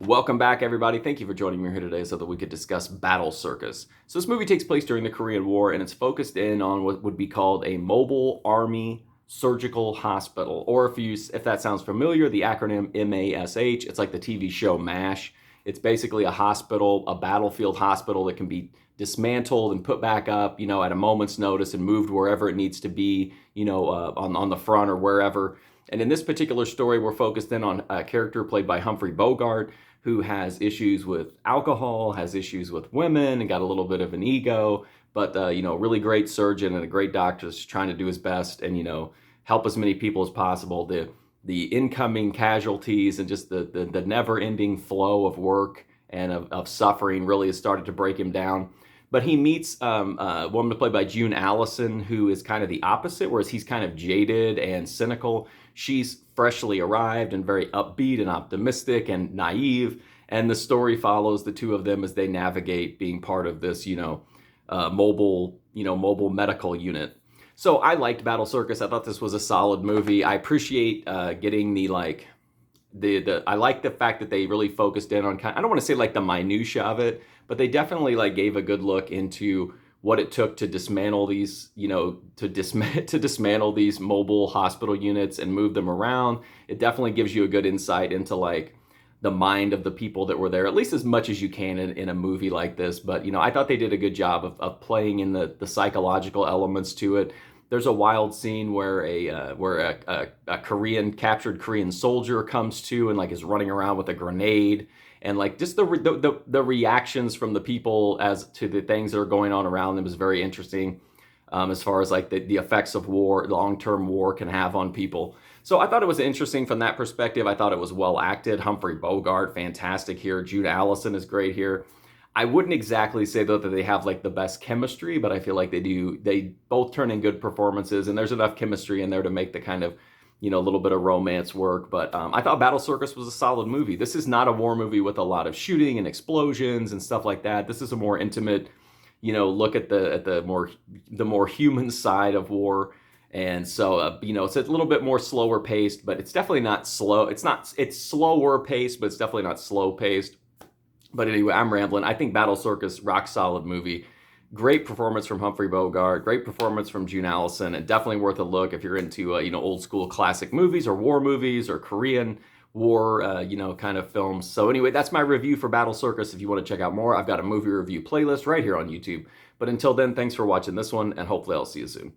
Welcome back, everybody. Thank you for joining me here today so that we could discuss Battle Circus. So this movie takes place during the Korean War, and it's focused in on what would be called a mobile army surgical hospital, or if that sounds familiar, the acronym MASH. It's like the TV show MASH. It's basically a hospital, a battlefield hospital that can be dismantled and put back up, at a moment's notice and moved wherever it needs to be, on the front or wherever. And in this particular story, we're focused in on a character played by Humphrey Bogart, who has issues with alcohol, has issues with women, and got a little bit of an ego, but, really great surgeon and a great doctor is trying to do his best and, help as many people as possible. The incoming casualties and just the never-ending flow of work and of suffering really has started to break him down. But he meets a woman played by Allyson, who is kind of the opposite, whereas he's kind of jaded and cynical. She's freshly arrived and very upbeat and optimistic and naive. And the story follows the two of them as they navigate being part of this, mobile medical unit. So I liked Battle Circus. I thought this was a solid movie. I appreciate getting I like the fact that they really focused in on I don't want to say like the minutia of it, but they definitely gave a good look into what it took to dismantle these, to dismantle these mobile hospital units and move them around. It definitely gives you a good insight into the mind of the people that were there, at least as much as you can in a movie like this. But, I thought they did a good job of playing in the psychological elements to it. There's a wild scene where a captured Korean soldier comes to and is running around with a grenade, and just the reactions from the people as to the things that are going on around them is very interesting, as far as the effects of war, long-term war can have on people. So I thought it was interesting from that perspective. I thought it was well acted. Humphrey Bogart, fantastic here. Allyson is great here. I wouldn't exactly say, though, that they have the best chemistry, but I feel like they do. They both turn in good performances, and there's enough chemistry in there to make the kind of, little bit of romance work. But I thought Battle Circus was a solid movie. This is not a war movie with a lot of shooting and explosions and stuff like that. This is a more intimate, look at the more human side of war. And so, it's a little bit more slower paced, but it's definitely not slow. It's slower paced, but it's definitely not slow paced. But anyway, I'm rambling. I think Battle Circus, rock solid movie. Great performance from Humphrey Bogart. Great performance from Allyson, and definitely worth a look if you're into old school classic movies or war movies or Korean war kind of films. So anyway, that's my review for Battle Circus. If you want to check out more, I've got a movie review playlist right here on YouTube. But until then, thanks for watching this one, and hopefully I'll see you soon.